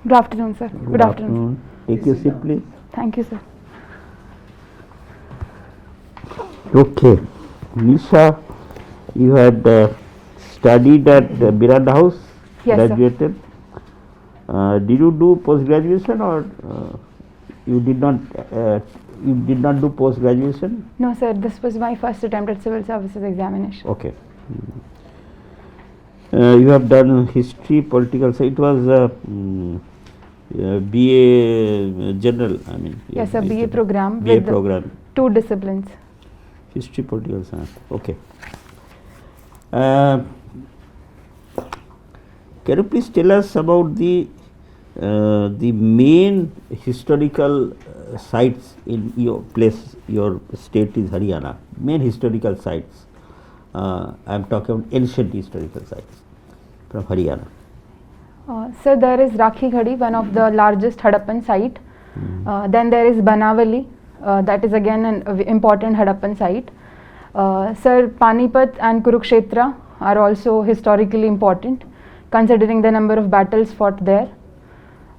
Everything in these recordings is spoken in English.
Good afternoon, sir. Good afternoon. Take your seat, please. Thank you, sir. Okay. Nisha, you had studied at Miranda House, Yes, sir. graduated. Did you do post graduation or you did not? You did not do post graduation? No, sir. This was my first attempt at civil services examination. Okay. You have done history, political science. It was BA general. I mean. Yes, sir. BA program BA with program. 2 disciplines. History, political science. Okay. Can you please tell us about the main historical sites in your place? Your state is Haryana. Main historical sites. I am talking about ancient historical sites from Haryana. Sir, there is Rakhi Ghadi, one of the largest Harappan site. Then there is Banavali, that is again an important Harappan site. Sir, Panipat and Kurukshetra are also historically important, considering the number of battles fought there.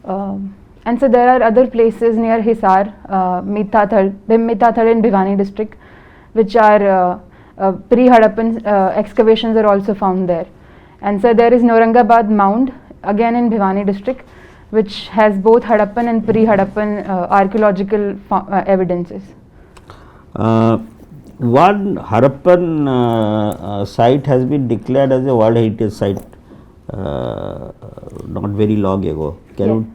And so there are other places near Hisar, Mitathad in Bhiwani district, which are pre-Harappan excavations are also found there. And so there is Naurangabad Mound, again in Bhiwani district, which has both Harappan and pre-Harappan archaeological evidences. One Harappan site has been declared as a World Heritage Site not very long ago. Can you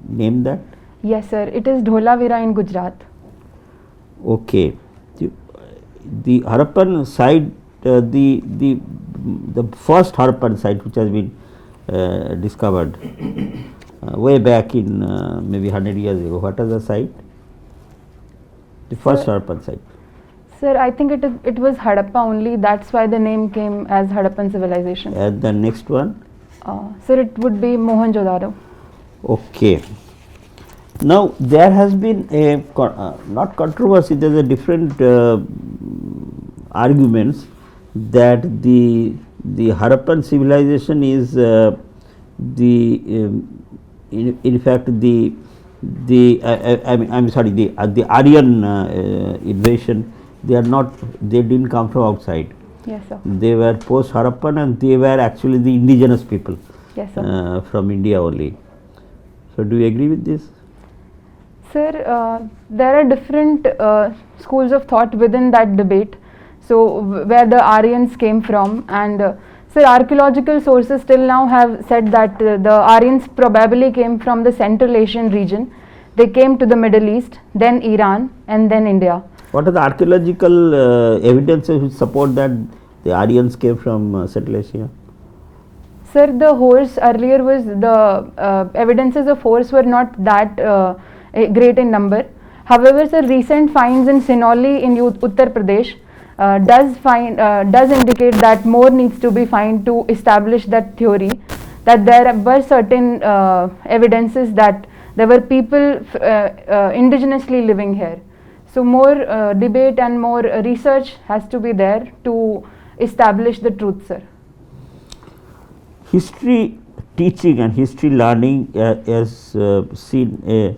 name that? Yes, sir. It is Dholavira in Gujarat. Okay. The Harappan site, the first Harappan site which has been discovered way back in maybe 100 years ago. What is the site? The first Harappan site. Sir, I think it was Harappa only. That's why the name came as Harappan civilization. And the next one? Sir, it would be Mohenjo-daro. Okay. Now there has been a not controversy. There is a different arguments that the Harappan civilization is in fact the I'm sorry, the Aryan invasion. They didn't come from outside. Yes, sir. They were post Harappan and they were actually the indigenous people. Yes, sir. From India only. So do you agree with this? Sir, there are different schools of thought within that debate. So where the Aryans came from, and sir, archaeological sources till now have said that the Aryans probably came from the Central Asian region. They came to the Middle East, then Iran, and then India. What are the archaeological evidences which support that the Aryans came from Central Asia? Sir, the horse earlier was the evidences of horse were not that great in number. However, sir, recent finds in Sinoli in Uttar Pradesh does indicate that more needs to be found to establish that theory, that there were certain evidences that there were people indigenously living here. So more debate and more research has to be there to establish the truth, sir. History teaching and history learning has seen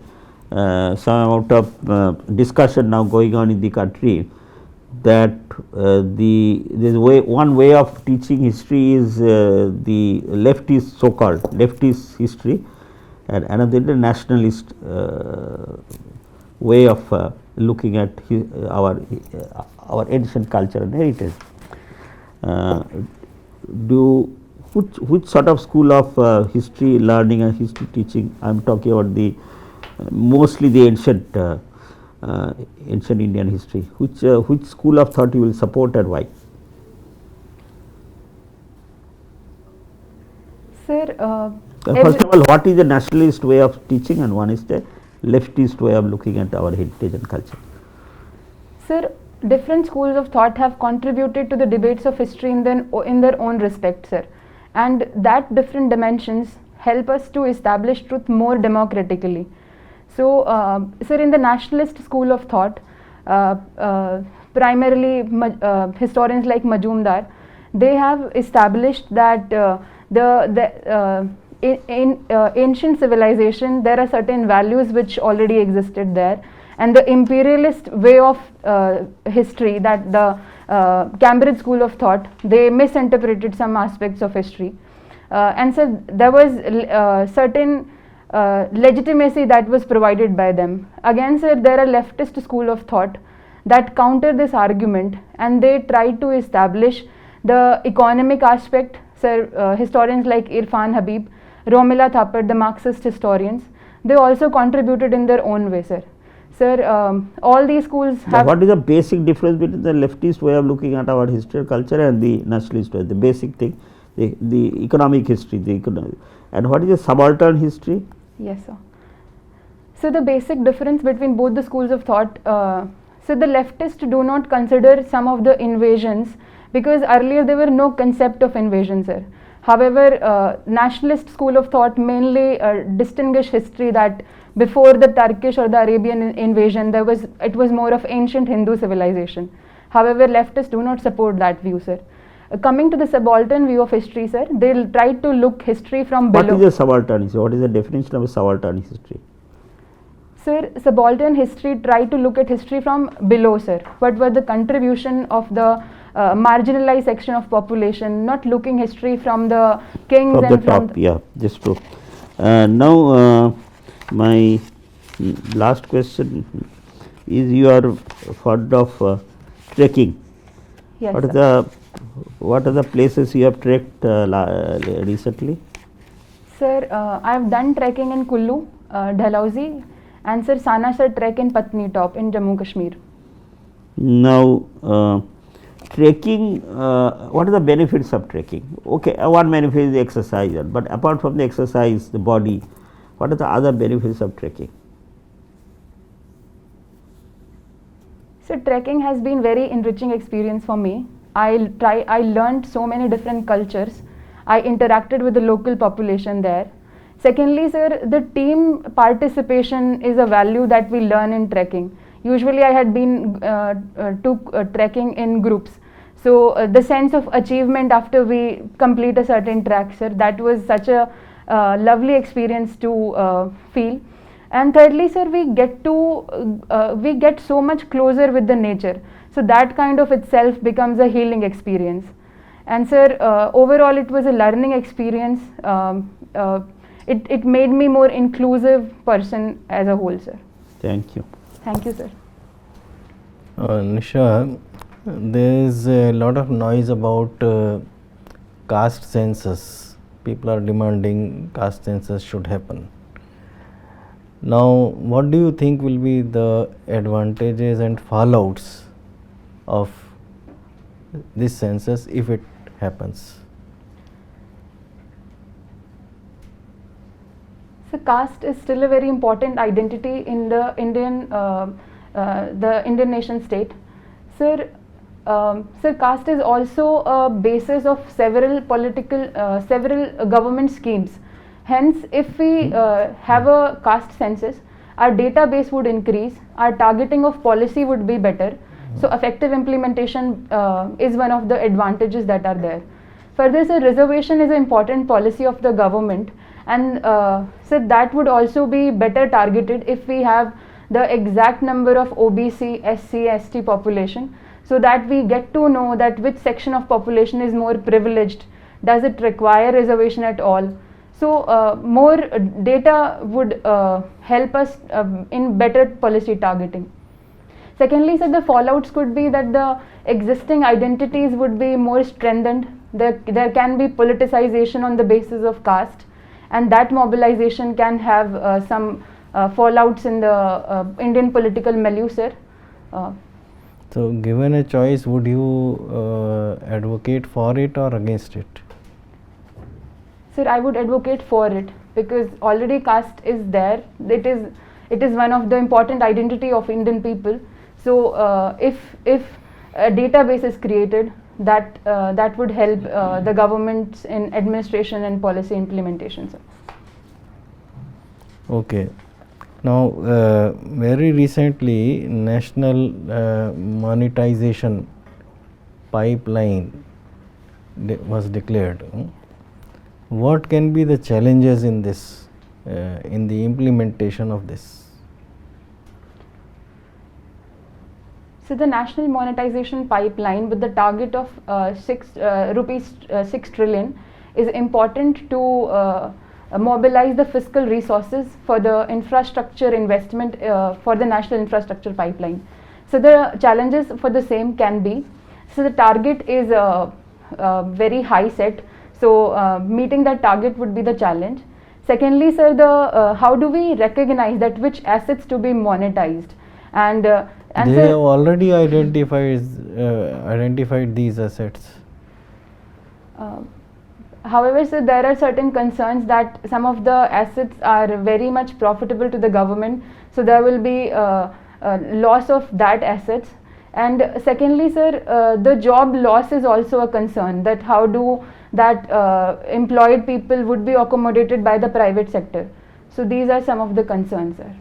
some amount of discussion now going on in the country, that one way of teaching history is the leftist, so-called leftist history, and another the nationalist way of looking at our ancient culture and heritage. Which sort of school of history learning and history teaching? I am talking about mostly the ancient Indian history. Which school of thought you will support and why? Sir, first of all, what is the nationalist way of teaching and one is the leftist way of looking at our heritage and culture? Sir, different schools of thought have contributed to the debates of history in their own respect, sir. And that different dimensions help us to establish truth more democratically. So, sir, in the nationalist school of thought, primarily historians like Majumdar, they have established that in ancient civilization, there are certain values which already existed there, and the imperialist way of history, that the Cambridge School of Thought, they misinterpreted some aspects of history, and so there was certain legitimacy that was provided by them. Again, sir, there are leftist school of thought that counter this argument, and they try to establish the economic aspect. Sir, historians like Irfan Habib, Romila Thapar, the Marxist historians, they also contributed in their own way, sir. Sir, all these schools have. What is the basic difference between the leftist way of looking at our history and culture and the nationalist way? The basic thing, the economic history, and what is the subaltern history? Yes, sir. So the basic difference between both the schools of thought, so the leftists do not consider some of the invasions, because earlier there were no concept of invasion, sir. However, nationalist school of thought mainly distinguish history that before the Turkish or the Arabian invasion, it was more of ancient Hindu civilization. However, leftists do not support that view, sir. Coming to the subaltern view of history, sir, they'll try to look history from below. What is a subaltern history? What is the definition of a subaltern history? Sir, subaltern history try to look at history from below, sir. What were the contribution of the marginalized section of population, not looking history from the kings From and the top, yeah, just true. Now, my last question is: you are fond of trekking. Yes, What are the places you have trekked recently? Sir, I have done trekking in Kullu, Dalhousie, and sir, Sanasar trek in Patni Top in Jammu Kashmir. Now, trekking, what are the benefits of trekking? Okay, one benefit is the exercise, but apart from the exercise, the body, what are the other benefits of trekking? So trekking has been very enriching experience for me. I learned so many different cultures. I interacted with the local population there. Secondly, sir, the team participation is a value that we learn in trekking. Usually I had been to trekking in groups. So the sense of achievement after we complete a certain track, sir, that was such a lovely experience to feel. And thirdly, sir, we get so much closer with the nature. So that kind of itself becomes a healing experience. And sir, overall it was a learning experience. It made me more inclusive person as a whole, sir. Thank you. Thank you, sir. Nisha, there is a lot of noise about caste census. People are demanding caste census should happen. Now, what do you think will be the advantages and fallouts of this census if it happens? So caste is still a very important identity in the Indian nation state. Sir, caste is also a basis of several government schemes. Hence, if we have a caste census, our database would increase, our targeting of policy would be better. So effective implementation is one of the advantages that are there. Further, sir, reservation is an important policy of the government, and so that would also be better targeted if we have the exact number of OBC, SC, ST population, so that we get to know that which section of population is more privileged, does it require reservation at all. So more data would help us in better policy targeting. Secondly, sir, the fallouts could be that the existing identities would be more strengthened. There can be politicization on the basis of caste, and that mobilization can have some fallouts in the Indian political milieu, sir. So, given a choice, would you advocate for it or against it? Sir, I would advocate for it, because already caste is there. It is one of the important identity of Indian people. So if a database is created, that would help the governments in administration and policy implementation, sir. Okay. Now, very recently, national monetization pipeline was declared. what can be the challenges in this, in the implementation of this? So the national monetization pipeline with the target of rupees 6 trillion is important to mobilize the fiscal resources for the infrastructure investment for the national infrastructure pipeline. So the challenges for the same can be, so the target is very high set, so meeting that target would be the challenge. Secondly, sir, the how do we recognize that which assets to be monetized, and They sir, have already identified these assets. However, sir, there are certain concerns that some of the assets are very much profitable to the government, so there will be loss of that assets. And secondly, sir, the job loss is also a concern, that how do that employed people would be accommodated by the private sector. So these are some of the concerns, sir.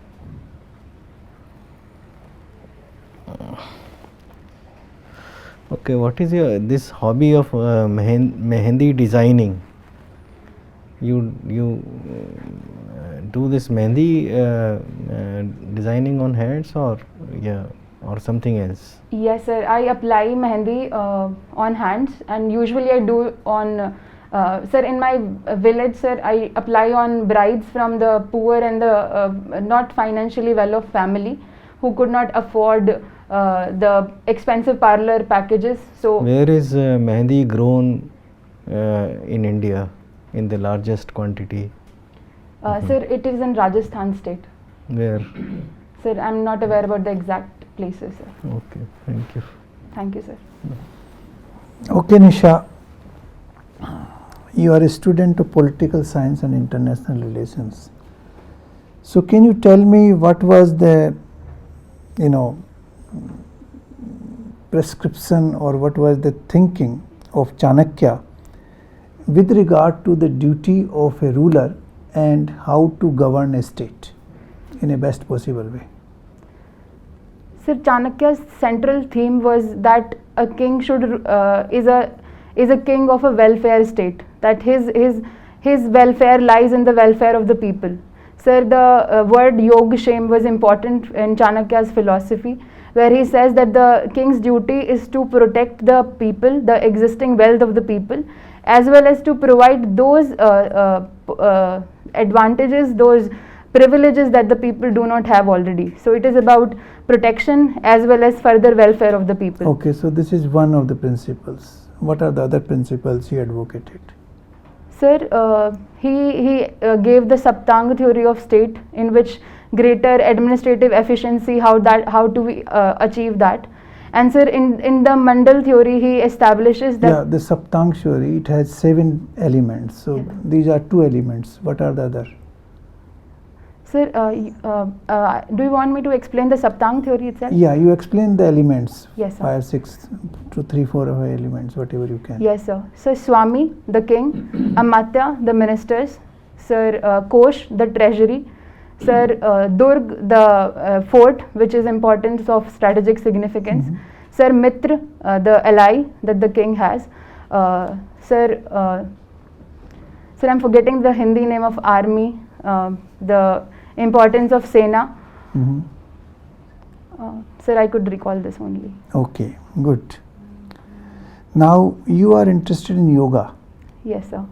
Okay, what is your this hobby of mehendi designing? You do this mehendi designing on hands, or or something else? Yes, sir. I apply mehendi on hands, and usually I do on. Sir, in my village, sir, I apply on brides from the poor and the not financially well-off family who could not afford the expensive parlor packages. So Where is mehendi grown in India in the largest quantity? sir, it is in Rajasthan state. Where? Sir, I'm not aware about the exact places, sir. Okay, thank you. Thank you, sir. Okay, Nisha, you are a student of political science and international relations. So can you tell me what was the, prescription, or what was the thinking of Chanakya with regard to the duty of a ruler and how to govern a state in a best possible way? Sir, Chanakya's central theme was that a king should is a king of a welfare state. That his welfare lies in the welfare of the people. Sir, the word Yogashem was important in Chanakya's philosophy, where he says that the king's duty is to protect the people, the existing wealth of the people, as well as to provide those advantages, those privileges that the people do not have already. So it is about protection as well as further welfare of the people. Okay, so this is one of the principles. What are the other principles he advocated? Sir, he gave the Saptang theory of state, in which greater administrative efficiency, how do we achieve that. And sir, in the Mandal theory, he establishes that. Yeah, the Saptang theory, it has 7 elements. So Yeah. these are 2 elements. What are the other? Sir, do you want me to explain the Saptang theory itself? Yeah, you explain the elements. Yes, sir. 5, 6, 2, 3, 4 elements, whatever you can. Yes, sir. Sir, Swami, the king, Amatya, the ministers, Sir, Kosh, the treasury, Sir, Durg, the fort, which is importance of strategic significance, Sir, Mitra, the ally that the king has, Sir, I'm forgetting the Hindi name of army, the importance of Sena. Mhm. Sir, I could recall this only. Okay, good. Now you are interested in yoga. Yes, sir.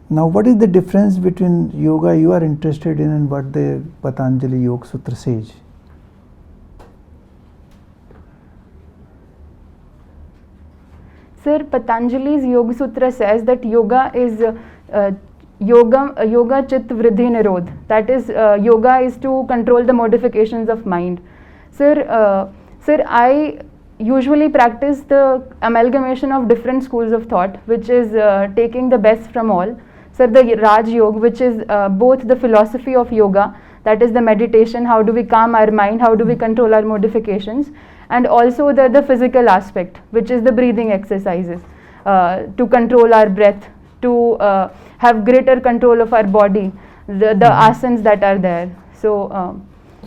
Now what is the difference between yoga you are interested in and what the Patanjali Yoga Sutra says? Sir, Patanjali's Yoga Sutra says that yoga is yoga chit vriddhi nirodh. That is, yoga is to control the modifications of mind. Sir, I usually practice the amalgamation of different schools of thought, which is taking the best from all. Sir, the Raj Yoga, which is both the philosophy of yoga, that is the meditation, how do we calm our mind, how do we control our modifications, and also the physical aspect, which is the breathing exercises, to control our breath, to have greater control of our body, the asanas that are there. So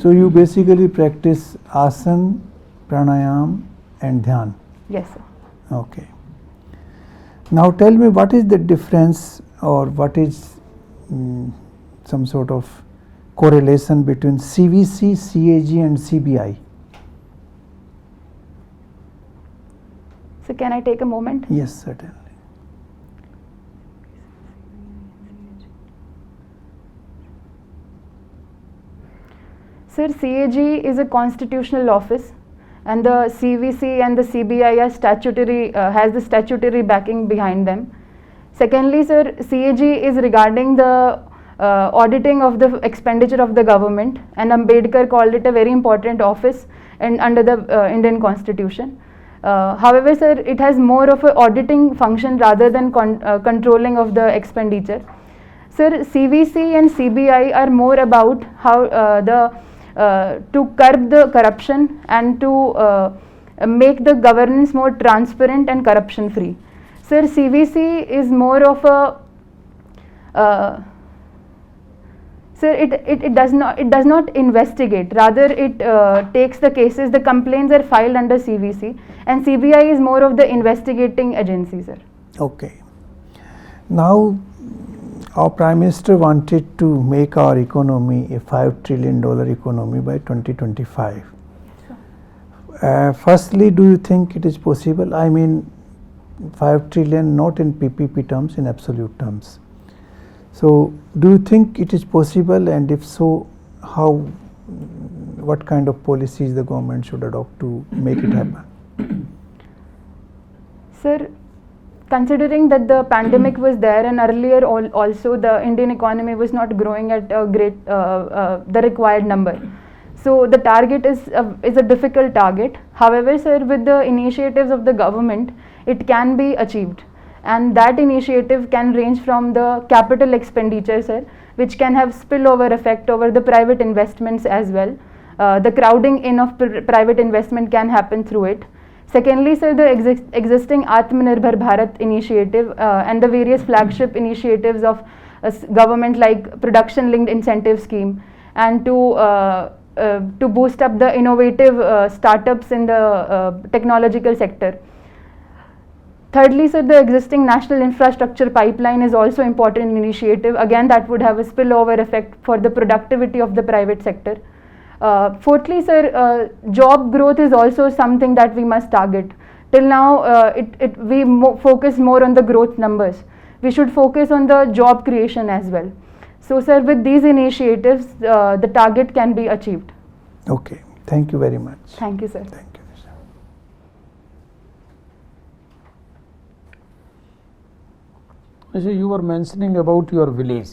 you basically practice asana, pranayam and dhyan. yes, sir. Okay. Now tell me, what is the difference or what is some sort of correlation between CVC, CAG and CBI? So can I take a moment? Yes, certainly. Sir, CAG is a constitutional office, and the CVC and the CBI are statutory, has the statutory backing behind them. Secondly, sir, CAG is regarding the auditing of the expenditure of the government, and Ambedkar called it a very important office and under the Indian Constitution. However, sir, it has more of an auditing function rather than controlling of the expenditure. Sir, CVC and CBI are more about how to curb the corruption and to make the governance more transparent and corruption free. Sir, CVC is more of a sir, it does not investigate, rather it takes the cases, the complaints are filed under CVC, and CBI is more of the investigating agency, sir. Okay. Now, our Prime Minister wanted to make our economy a $5 trillion economy by 2025. Firstly, do you think it is possible? I mean, 5 trillion not in PPP terms, in absolute terms. So, do you think it is possible, and if so, how, what kind of policies the government should adopt to make it happen? Sir, considering that the pandemic was there, and earlier also the Indian economy was not growing at a great the required number, so the target is a difficult target. However, sir, with the initiatives of the government, it can be achieved, and that initiative can range from the capital expenditure, sir, which can have spillover effect over the private investments as well. The crowding in of private investment can happen through it. Secondly, sir, the existing Atmanirbhar Bharat initiative and the various flagship initiatives of government, like production linked incentive scheme, and to boost up the innovative startups in the technological sector. Thirdly, sir, the existing national infrastructure pipeline is also important initiative. Again, that would have a spillover effect for the productivity of the private sector. Fourthly, sir, job growth is also something that we must target. Till now, we focus more on the growth numbers. We should focus on the job creation as well. So, sir, with these initiatives, the target can be achieved. Okay, thank you very much. Thank you, sir. Thank you. So you were mentioning about your village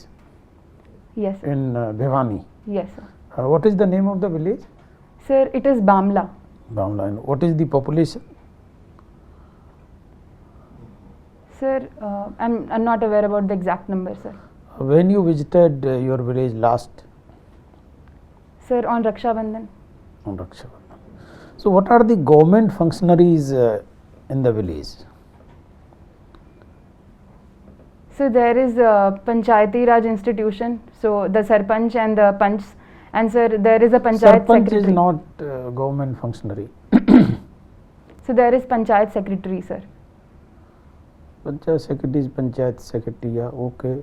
Yes, sir. in Bhiwani. Yes, sir. What is the name of the village? Sir, it is Bamla. Bamla. And what is the population? Sir, I'm not aware about the exact number, sir. When you visited your village last? Sir, on Raksha Bandhan. On Raksha Bandhan. So what are the government functionaries in the village? So there is a Panchayati Raj institution, so the Sarpanch and the Panch, and sir, there is a Panchayat Sarpanch Secretary. is not government functionary. So there is Panchayat Secretary, sir. Panchayat Secretary is Panchayat Secretary, yeah, okay.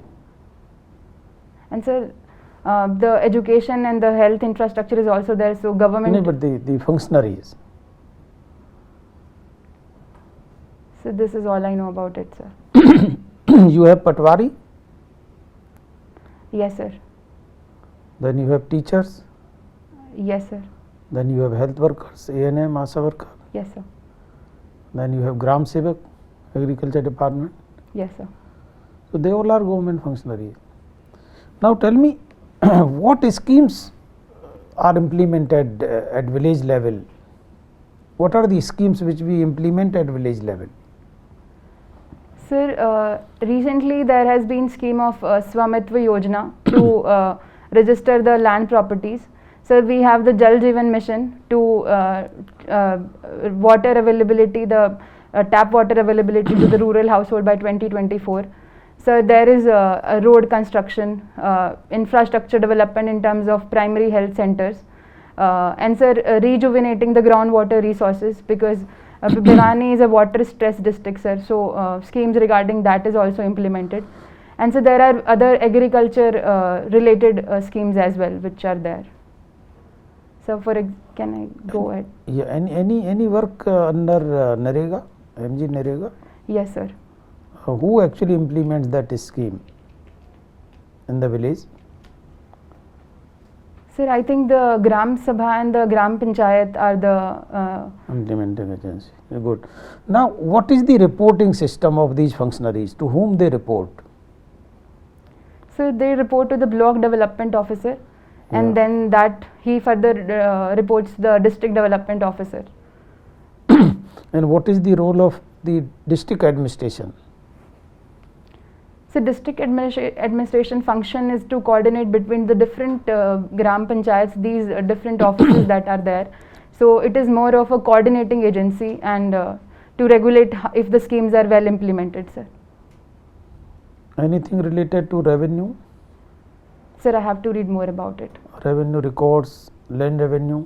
And sir, the education and the health infrastructure is also there, so government. No, but the functionaries. So this is all I know about it, sir. You have Patwari, Yes, sir. then you have teachers, Yes, sir. then you have health workers, ANM, ASA worker, Yes, sir. then you have Gram Sevak, Agriculture Department. Yes, sir. So they all are government functionaries. Now tell me, what schemes are implemented at village level? What are the schemes which we implement at village level? Sir, recently there has been scheme of Swamitva Yojana to register the land properties. So we have the Jal Jeevan Mission to water availability, the tap water availability to the rural household by 2024. So there is a road construction, infrastructure development in terms of primary health centers, and sir, rejuvenating the groundwater resources, because Bhiwani is a water stressed district, sir. So schemes regarding that is also implemented. And so there are other agriculture related schemes as well which are there. So can I go ahead? Yeah, any work under NREGA, MG NREGA? Yes, sir. Who actually implements that scheme in the village? Sir, I think the Gram Sabha and the Gram Panchayat are the Implementing agency. Good. Now, what is the reporting system of these functionaries? To whom they report? so they report to the block development officer, and Yeah. then that he further reports the district development officer. And what is the role of the district administration? So district administration function is to coordinate between the different gram panchayats, these different offices that are there. So it is more of a coordinating agency and to regulate if the schemes are well implemented, sir. Anything related to revenue? Sir, I have to read more about it. Revenue records, land revenue?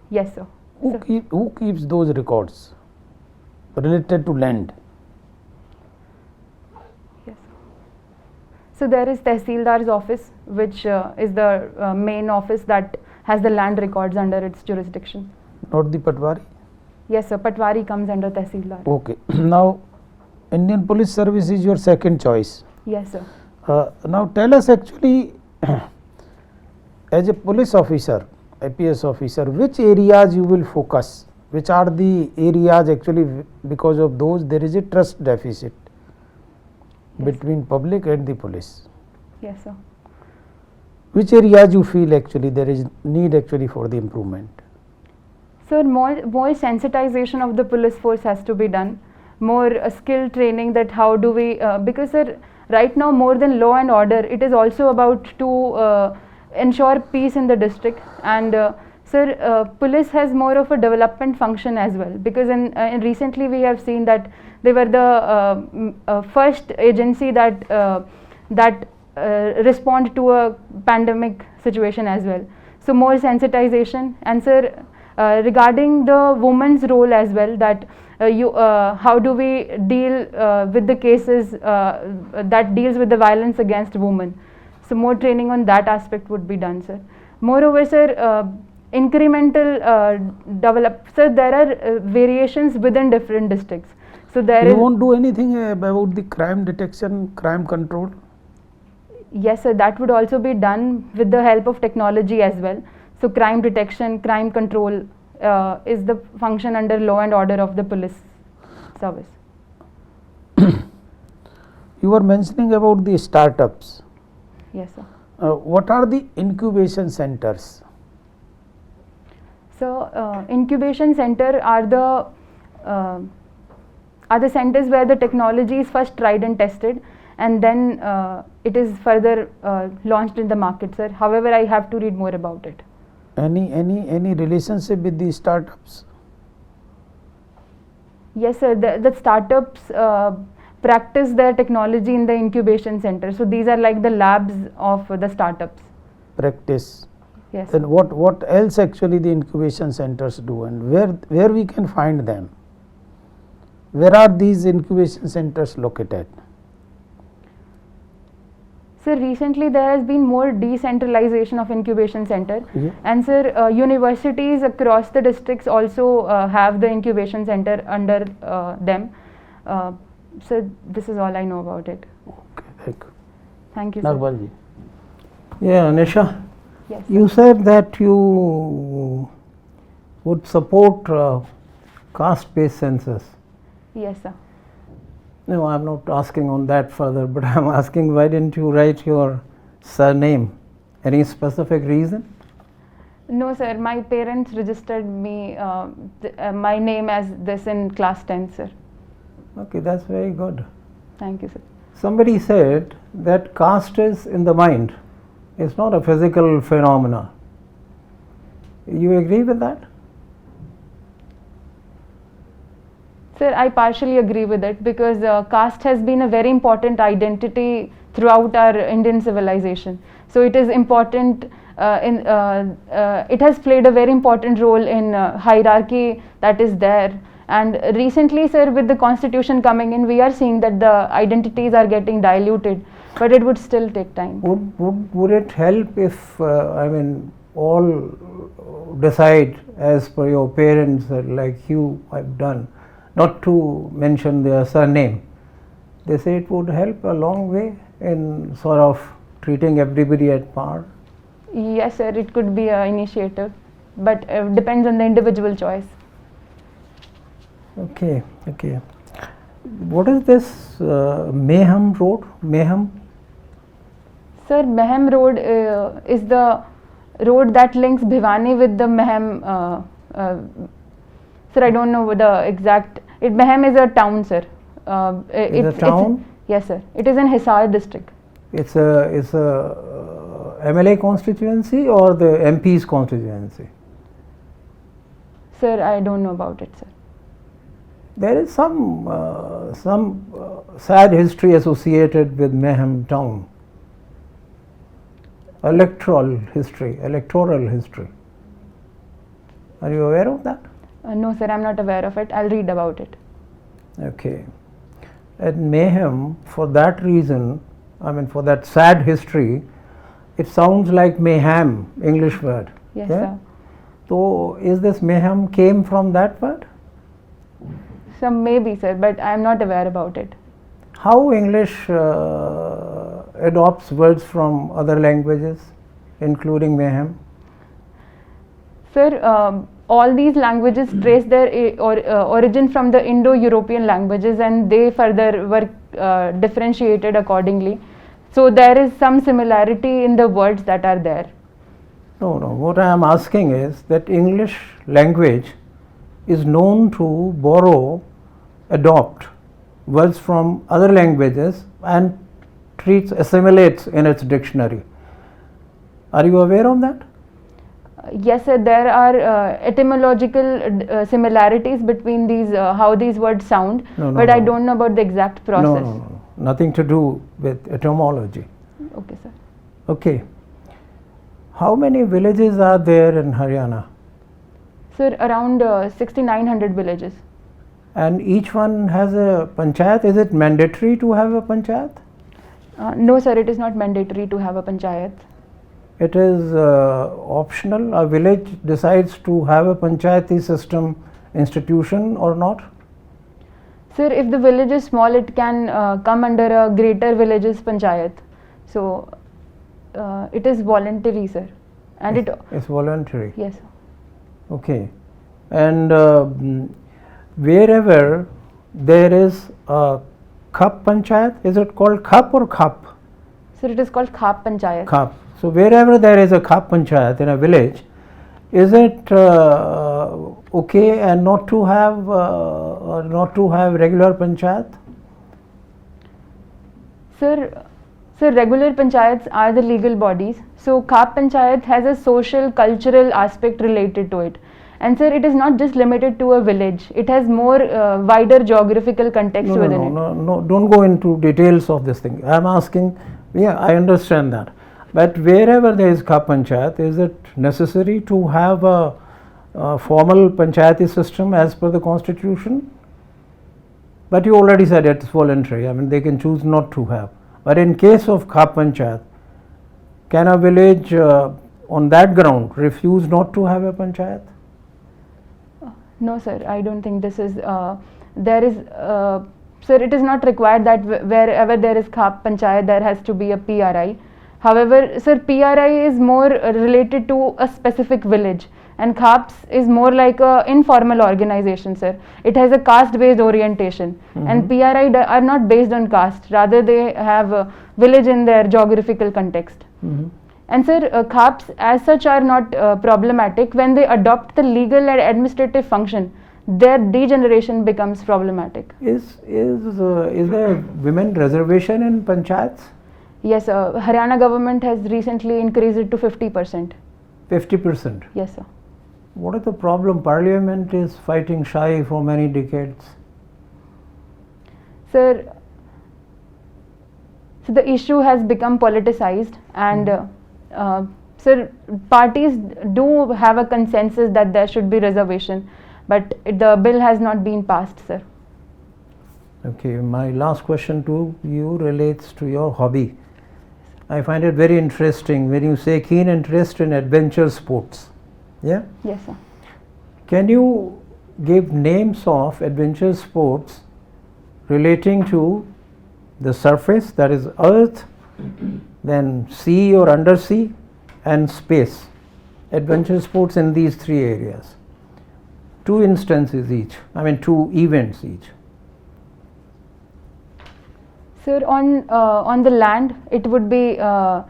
Yes, sir. Who keeps those records related to land? Yes. So there is Tehsildar's office, which is the main office that has the land records under its jurisdiction. Not the Patwari? Yes, sir. Patwari comes under Tehsildar. Okay. Now, Indian Police Service is your second choice. Yes, sir. Now, tell us actually, as a police officer, IPS officer, which areas you will focus? Which are the areas actually because of those there is a trust deficit between public and the police? Yes, sir. Which areas you feel actually there is need actually for the improvement? Sir, more sensitization of the police force has to be done. More skill training that how do we, because sir, right now more than law and order, it is also about to ensure peace in the district. And sir, police has more of a development function as well, because in recently we have seen that they were the first agency that respond to a pandemic situation as well. So more sensitization. And sir, regarding the woman's role as well, that how do we deal with the cases that deals with the violence against women. So more training on that aspect would be done, sir. Moreover, sir, incremental develop. Sir, there are variations within different districts. So there You is. won't do anything about the crime detection, crime control? Yes, sir, that would also be done with the help of technology as well. So crime detection, crime control is the function under law and order of the police service. You were mentioning about the startups. Yes, sir. What are the incubation centers? So incubation center are the centers where the technology is first tried and tested, and then it is further launched in the market, sir. However, I have to read more about it. Any relationship with the startups? Yes, sir. The startups practice their technology in the incubation center. So these are like the labs of the startups. Practice. Yes. Then what else actually the incubation centers do, and where we can find them? Where are these incubation centers located? Sir, recently there has been more decentralization of incubation center, Yeah. and sir, universities across the districts also have the incubation center under them. So this is all I know about it. Okay, thank you. Thank you, sir. Nagbalji. Yeah, Nisha, Yes. you said that you would support caste-based census. Yes, sir. No, I'm not asking on that further, but I'm asking why didn't you write your surname? Any specific reason? No, sir. My parents registered me my name as this in class 10, sir. Okay, that's very good. Thank you, sir. Somebody said that caste is in the mind. It's not a physical phenomena. You agree with that? Sir, I partially agree with it, because caste has been a very important identity throughout our Indian civilization. So it is important it has played a very important role in hierarchy that is there, And recently, sir, with the constitution coming in, we are seeing that the identities are getting diluted, but it would still take time. Would it help if I mean all decide as per your parents, like you have done, not to mention their surname? They say it would help a long way in sort of treating everybody at par. Yes, sir, it could be an initiative, but depends on the individual choice. Okay, okay. What is this Mayhem Road? Mayhem? Sir, Mehem Road is the road that links Bhiwani with the Mehem. Sir, I don't know the exact. Mehem is a town, sir. It's a town? Yes, sir. It is in Hisar district. It's a MLA constituency or the MP's constituency? Sir, I don't know about it, sir. There is some sad history associated with Mayhem town. Electoral history. Are you aware of that? No, sir, I'm not aware of it. I'll read about it. Okay. And Mayhem, for that reason, I mean for that sad history, it sounds like mayhem, English word. Yes, yeah? sir. So, is this mayhem came from that word? So maybe, sir, but I'm not aware about it. How English adopts words from other languages, including mayhem? Sir, all these languages trace their origin from the Indo-European languages, and they further were differentiated accordingly. So there is some similarity in the words that are there. No, what I am asking is that English language is known to borrow, adopt words from other languages and assimilates in its dictionary. Are you aware of that? Yes, sir, there are etymological similarities between these, how these words sound, but I don't know about the exact process. No, nothing to do with etymology. Okay, sir. Okay. How many villages are there in Haryana? Sir, around 6,900 villages. And each one has a panchayat. Is it mandatory to have a panchayat? No, sir, it is not mandatory to have a panchayat. It is optional. A village decides to have a panchayati system institution or not? Sir, if the village is small, it can come under a greater villages panchayat. So it is voluntary, sir, and it's voluntary. Yes, sir. Okay. And wherever there is a khap panchayat, is it called khap or khap? Sir, it is called khap panchayat. Khap. So wherever there is a khap panchayat in a village, is it okay and not to have regular panchayat? Sir, regular panchayats are the legal bodies. So khap panchayat has a social, cultural aspect related to it. And sir, it is not just limited to a village. It has more wider geographical context within it. No, don't go into details of this thing. I am asking, yeah, I understand that. But wherever there is khap panchayat, is it necessary to have a formal panchayati system as per the constitution? But you already said it's voluntary. I mean, they can choose not to have. But in case of khap panchayat, can a village on that ground refuse not to have a panchayat? No, sir, I don't think this is, there is, sir, it is not required that wherever there is khap panchayat, there has to be a PRI. However, sir, PRI is more related to a specific village, and khaps is more like a informal organization, sir. It has a caste-based orientation, and PRI are not based on caste. Rather, they have a village in their geographical context. And sir, khaps as such are not problematic. When they adopt the legal and administrative function, their degeneration becomes problematic. Is there women reservation in panchayats? Yes, Haryana government has recently increased it to 50%. 50%? Yes, sir. What is the problem? Parliament is fighting shy for many decades. Sir, so the issue has become politicized, and sir, parties do have a consensus that there should be reservation. but the bill has not been passed, sir. Okay, my last question to you relates to your hobby. I find it very interesting when you say keen interest in adventure sports. Yeah? Yes, sir. Can you give names of adventure sports relating to the surface, that is earth, then sea or undersea, and space? Adventure sports in these three areas. 2 instances each, I mean 2 events each. Sir, on the land, it would be sir,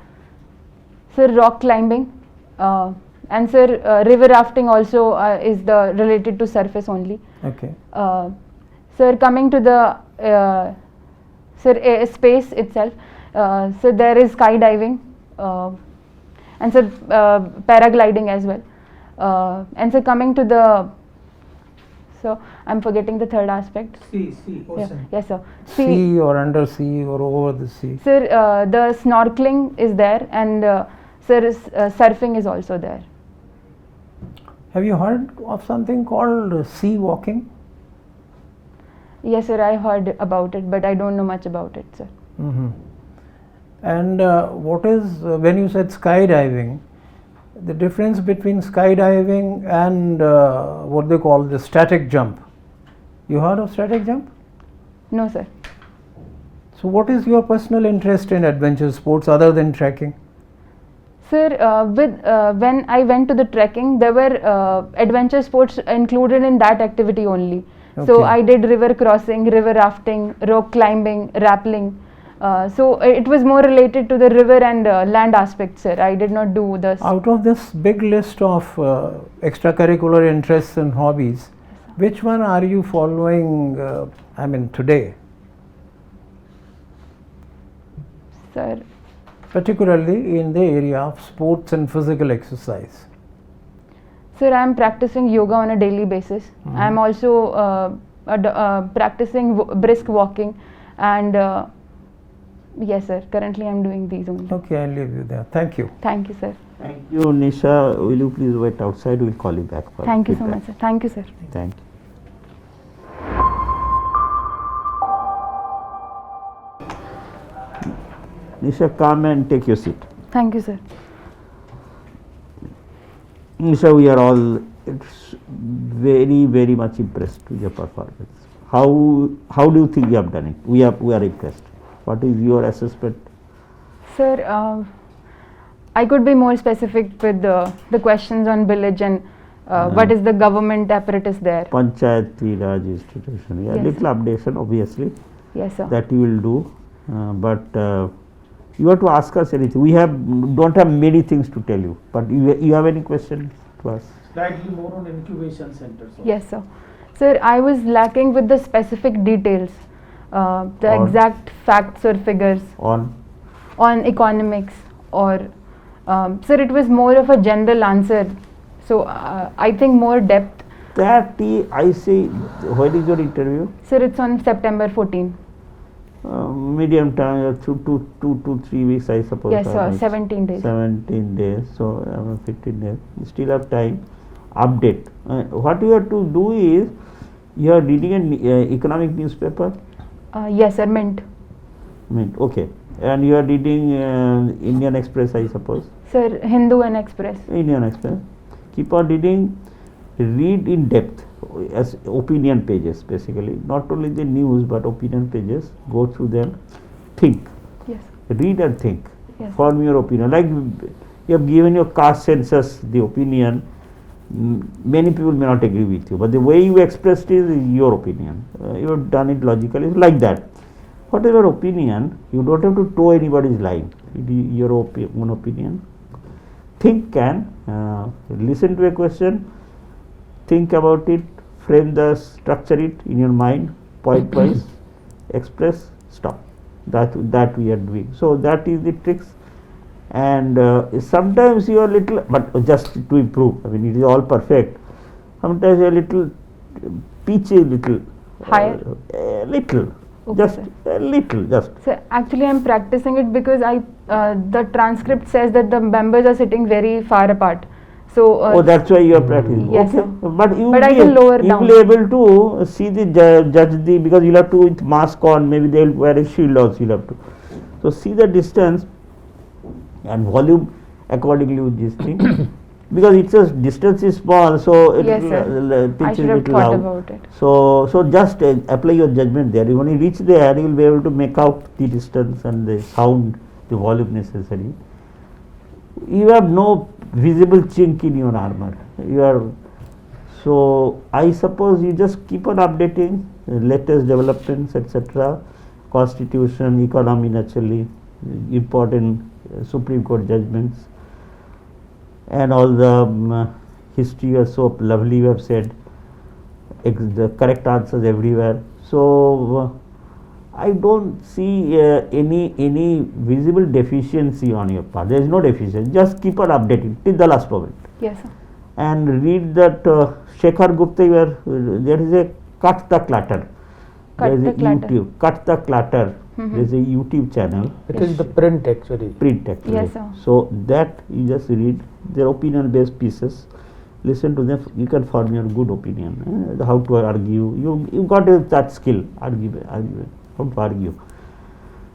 rock climbing, and sir, river rafting also is the related to surface only. Okay. Sir, coming to the sir, space itself, so there is skydiving, and sir, paragliding as well, and sir, coming to the, so I'm forgetting the third aspect. Sea, Yeah, yes, sir. Sea or undersea or over the sea. Sir, the snorkeling is there, and sir, surfing is also there. Have you heard of something called sea walking? Yes, sir, I heard about it, but I don't know much about it, sir. And what is, when you said skydiving, the difference between skydiving and what they call the static jump? You heard of static jump? No, sir. So what is your personal interest in adventure sports other than trekking? Sir, when I went to the trekking, there were adventure sports included in that activity only. So Okay. I did river crossing, river rafting, rock climbing, rappelling. So it was more related to the river and land aspect, sir. I did not do the. Out of this big list of extracurricular interests and hobbies, which one are you following, I mean, today? Sir, Particularly in the area of sports and physical exercise. sir, I am practicing yoga on a daily basis. I am also practicing brisk walking, and yes, sir. Currently, I am doing these only. Okay, I'll leave you there. Thank you. Thank you, sir. Thank you, Nisha. Will you please wait outside? We'll call you back for Thank you so feedback. much, sir. Thank you, sir. Thank you. Nisha, come and take your seat. Thank you, sir. Nisha, we are all very much impressed with your performance. How do you think you have done it? We are impressed. What is your assessment? Sir, I could be more specific with the questions on village and what is the government apparatus there. Panchayati Raj institution. Yeah, Yes, little updation obviously Yes, sir. that you will do, but you have to ask us anything. We don't have many things to tell you, but you have any questions to us? Slightly more on incubation centers. Yes, sir. Sir, I was lacking with the specific details, the On? exact facts or figures On on economics, or sir, it was more of a general answer. So I think more depth. that I see. When is your interview? Sir, it's on September 14. Medium time, 2 to 3 weeks, I suppose. Yes, sir. around 17 days. 17 days, so 15 days. You still have time. Update. What you have to do is, you are reading an economic newspaper. Yes, sir. Mint. Okay, and you are reading Indian Express, I suppose. Sir, Hindu and Express. Indian Express. Keep on reading. Read in depth as opinion pages, basically. Not only the news but opinion pages. Go through them. Think. Yes. Read and think. Yes. Form your opinion. Like you have given your caste census the opinion. Many people may not agree with you, but the way you expressed it is your opinion. You have done it logically. It's like that. Whatever opinion, you don't have to toe anybody's line. It is your own opinion. Think and listen to a question. Think about it. Frame the structure it in your mind. Point wise. Express. Stop. That we are doing. So that is the tricks. And sometimes you are little, but just to improve. I mean, it is all perfect. Sometimes you are little pitchy, little Higher? a little, Okay, just sir. a little, just. So actually, I'm practicing it because the transcript says that the members are sitting very far apart. So Oh, that's why you are practicing. Yes, Okay. sir. But you But will I be, can lower you down. will be able to see the judge the, because you'll have to with mask on, maybe they will wear a shield also, you'll have to. So see the distance and volume accordingly with this thing. Because it's a distance is small, so it Yes, sir. pitch I is should have little thought loud. about it. So just apply your judgment there. When you reach there, you will be able to make out the distance and the sound, the volume necessary. You have no visible chink in your armor. You are, so I suppose you just keep on updating latest developments, etc. Constitution, economy, naturally, important Supreme Court judgments, and all the history are so lovely. You have said the correct answers everywhere. So I don't see any visible deficiency on your part. There is no deficiency. Just keep on updating till the last moment. Yes, sir. And read that Shekhar Gupta. There is a Cut the Clutter. Cut There is the a Clutter. YouTube. Cut the Clutter. There is a YouTube channel. It is the print actually. Print actually. Yes, sir. So that you just read their opinion-based pieces. Listen to them. You can form your good opinion. How to argue? You got that skill. Argue. How to argue?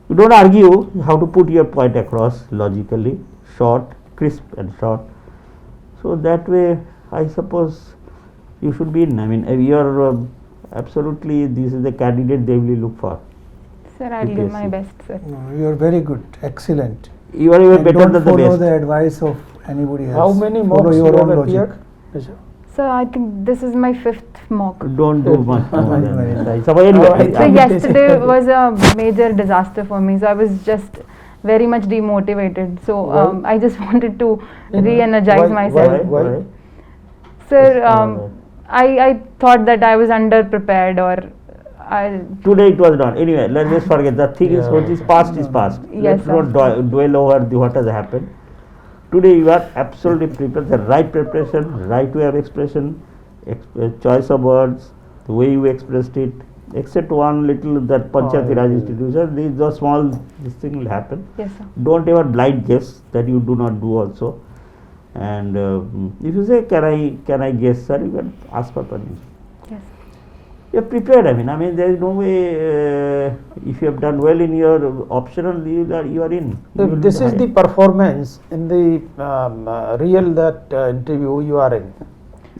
You don't argue. How to put your point across logically, short, crisp, and short. So that way, I suppose you should be in. I mean, you are absolutely. This is the candidate they will look for. Sir, I'll give my UPSC. best, sir. No, you are very good, excellent. You are even And better don't than the follow best. the advice of anybody else. How many Follow mocks you your have own logic. appeared? Yes, sir. So I think this is my 5th mock. Don't do much more than Very that. nice. So anyway, I So think- yesterday was a major disaster for me. So I was just very much demotivated. So Why? I just wanted to Why- re-energize myself. Why? Sir, I thought that I was under-prepared, or I Today it was not. Anyway, let's just forget. The thing is, Yeah. what is past is past. Yes, Let's not dwell over what has happened. Today you are absolutely prepared. The right preparation, right way of expression, choice of words, the way you expressed it, except one little that Panchayati Raj institution. These are small. This thing will happen. yes, sir. Don't ever blind guess. That you do not do also. And if you say, can I guess, sir? You can ask for permission. Yes. You are prepared. I mean, there is no way. If you have done well in your optional, you are in. You will If this is the hire. performance in the real that interview you are in.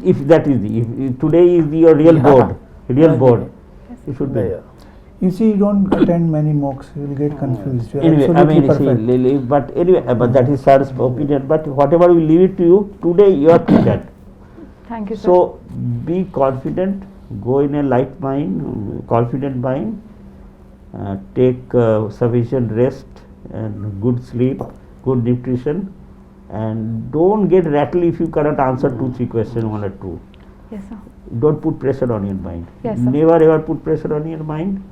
If that is the, if today is your real Yeah. board, real Yeah. board, you should be. Yeah. You see, you don't attend many mocks, you will get confused. You are Anyway, I absolutely mean, perfect. but anyway, but that is sir's opinion. But whatever we leave it to you, today you are prepared. Thank you, sir. So be confident. Go in a light mind, confident mind. Take sufficient rest and good sleep, good nutrition, and don't get rattled if you cannot answer 2-3 questions, 1 or 2. yes, sir. Don't put pressure on your mind. Yes, sir. Never ever put pressure on your mind.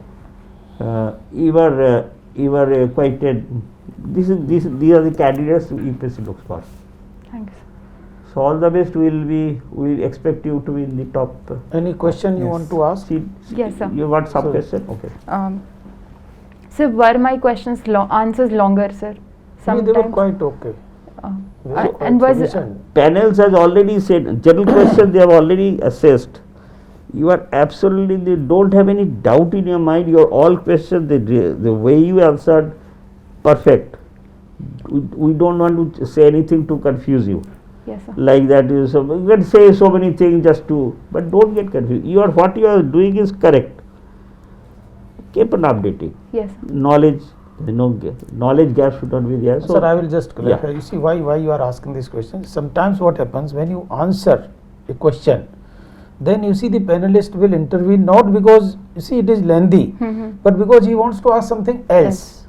You are quite these are the candidates UPSC looks for. Thank you, sir. So all the best. We expect you to be in the top. Any question you Yes. want to ask? Yes, sir. You want some So- question? Okay. So were my questions answers longer, sir? No, they were quite okay. uh, They were quite and was sufficient. Panels has already said general question they have already assessed. You are absolutely they don't have any doubt in your mind. Your all questions the way you answered perfect. We don't want to say anything to confuse you. yes, sir. Like that you can say so many things just to, but don't get confused. What you are doing is correct. Keep on updating. Yes, sir. Knowledge, knowledge gap should not be there. So Sir, I will just clarify. You see why you are asking this question. Sometimes what happens when you answer a question, then you see the panelist will intervene not because you see it is lengthy, but because he wants to ask something else.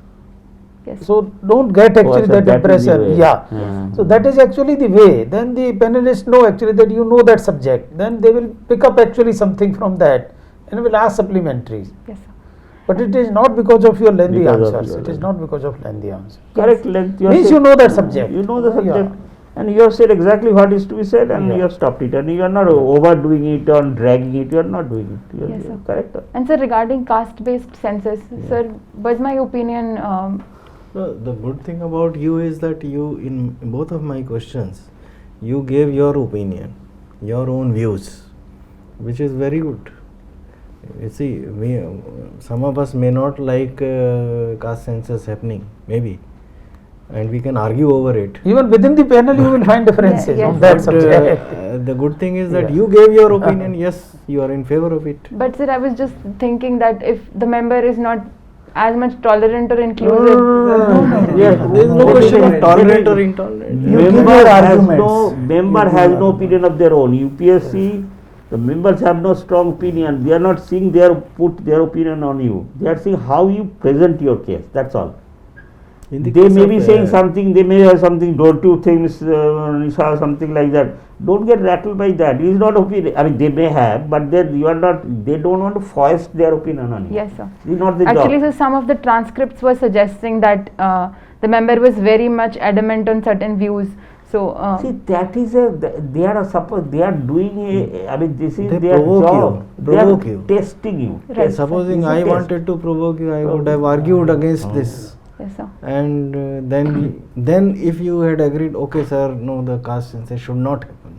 Yes. So don't get actually so that that is the impression. way. Yeah. Yeah. So that is actually the way. Then the panelists know actually that you know that subject. Then they will pick up actually something from that and will ask supplementaries. Yes, sir. But it is not because of your lengthy Because of answers. your It is not because of lengthy answers. correct length. Means you know that subject. You know the Yeah. subject, and you have said exactly what is to be said, and Yeah. you have stopped it, and you are not overdoing it or dragging it. You are not doing it. You are Yes, sir. correct. And sir, regarding caste-based census, sir, was my opinion No, the good thing about you is that you, in both of my questions, you gave your opinion, your own views, which is very good. You see, some of us may not like caste census happening, maybe, and we can argue over it. Even within the panel, you will find differences yes. on that But subject. the good thing is that Yeah. you gave your opinion. Yes, you are in favor of it. But sir, I was just thinking that if the member is not as much tolerant or inclusive, Yes, There is no question of tolerant or intolerant. You give member your has arguments. no member You give has your no opinion of their own. UPSC, the members have no strong opinion. They are not seeing put their opinion on you. They are seeing how you present your case. That's all. In the They case may of, be saying something. They may have something. Don't you think, Nisha, something like that? Don't get rattled by that. It is not opinion. I mean, they may have, but you are not. They don't want to foist their opinion on you. yes sir. It is not the Actually, job. so some of the transcripts were suggesting that the member was very much adamant on certain views. So See, that is they are they are doing a, I mean, this is They their provoke job. you, They provoke are you. testing you. Right. Test- Supposing it's a I test. wanted to provoke you, I would have argued against this. yes sir. And then if you had agreed, okay sir, no, the caste census should not happen,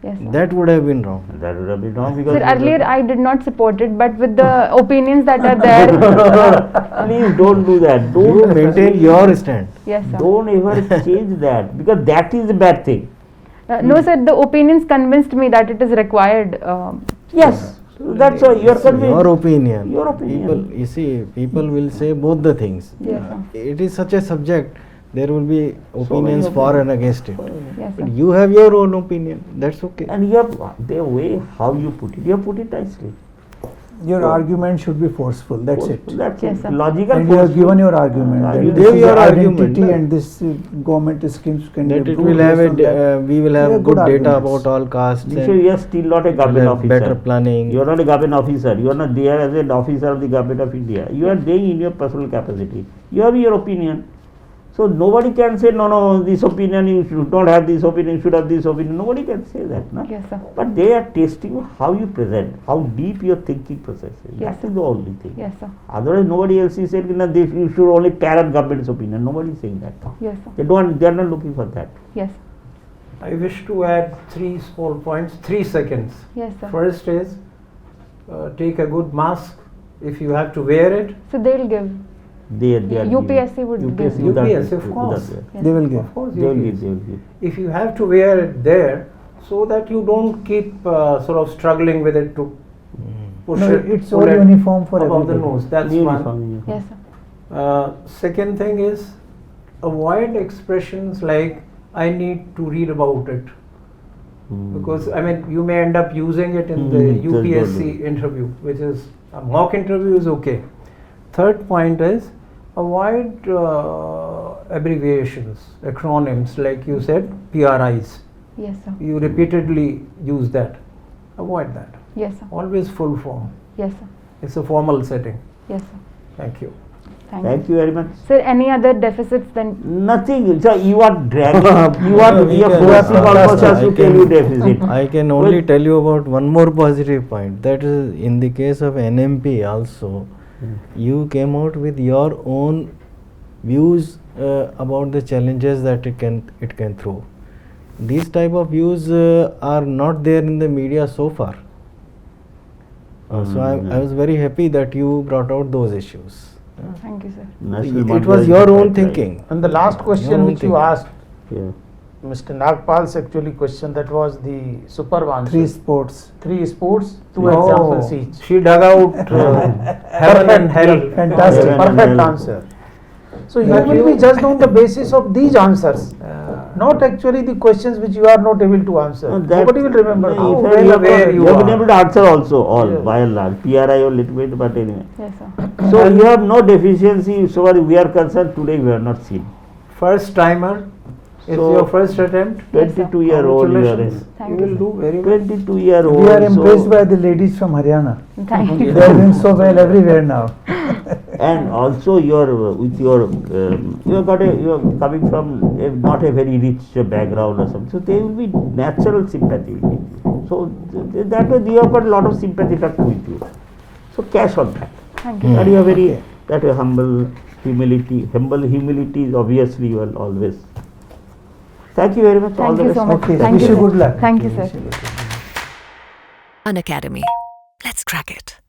Yes sir. that would have been wrong. That would have been wrong because Sir, earlier I did not support it, but with the opinions that are there, please don't do that. You Don't maintain your stand. yes sir. Don't ever change that because that is a bad thing. No sir, the opinions convinced me that it is required. Yes, that's why you are convinced. Your opinion. Your opinion. People, you see, people will say both the things. Yes sir. It is such a subject. There will be opinions for and against it. Yes But sir. you have your own opinion. That's okay. And you have the way how you put it. You have put it nicely. Your argument should be forceful. That's it. That's Yes, it. sir. Logical. And you have forceful. given your argument. You That gave this is your the argument, identity no? and this government schemes can That be it improved will have based on that. we will have Yeah, good good data arguments. about all castes. This and you are still not a government have officer. better planning. You are not a government officer. You are not there as an officer of the government of India. You are there in your personal capacity. You have your opinion. So nobody can say no, this opinion you should not have this opinion, you should have this opinion. Nobody can say that, no? Yes sir. But they are testing how you present, how deep your thinking process is. Yes, That is the only thing. Yes sir. Otherwise, nobody else is saying that you should only parrot government's opinion. Nobody is saying that. Yes sir. They are not looking for that. Yes. I wish to add 3 small points, 3 seconds. Yes sir. First is take a good mask if you have to wear it. So they'll give. They are UPSC giving. would UPSC give. without UPSC, it, of without course. it. Yes. They will give. Of course, They will UPSC. give, they will give. If you have to wear it there, so that you don't keep sort of struggling with it to push No, it, it's pull all it uniform for above the everybody. nose. That's Uniform, one. uniform. Yes sir. Second thing is avoid expressions like I need to read about it, because I mean you may end up using it in the Just don't do UPSC interview, which is a mock interview is okay. Third point is avoid abbreviations, acronyms like you said, PRIs. Yes sir. You repeatedly use that. Avoid that. Yes sir. Always full form. Yes sir. It's a formal setting. Yes sir. Thank you. Thank you very much. Sir, any other deficits then? Nothing. So you are dragging. You are No, we can- forcing almost us to I tell you can- deficit. I can only Well- tell you about one more positive point. That is, in the case of NMP also, you came out with your own views about the challenges that it can throw. These type of views are not there in the media so far. So I was very happy that you brought out those issues. Thank you sir. National It Mandal was is your right, own right. thinking. And the last question own which you thinking. asked, Yeah. Mr. Nagpal's actually question, that was the superb answer. 3 sports. 3 sports, 2 No, examples each. She dug out heaven and hell. Fantastic. Heaven and Perfect hell. answer. So you Thank will you. be judged on the basis of these answers, not actually the questions which you are not able to answer. No, that- Nobody will remember no, how in fact, well you have aware not- you you have are. been able to answer also all Yes. by and large. PRI a little bit, but anyway. Yes sir. So you have no deficiency. So far we are concerned. Today we have not seen. First timer, it's So, your first attempt. Yes, sir. 22-year-old you are. Congratulations. Thank You you, will sir. do very well. 22-year-old. We are impressed by the ladies from Haryana. Thank you. They are doing so well everywhere now. And also you are with your you are coming from not a very rich background or something. So there will be natural sympathy with you. So that way you have got a lot of sympathy factor with you. So cash on that. Thank you. And you are very that way humble humility is obviously you are always. Thank you very much. All Thank the you best. so much. Okay, Thank wish you, you sir. good luck. Thank you, Okay, sir. wish you good luck. An academy. Let's crack it.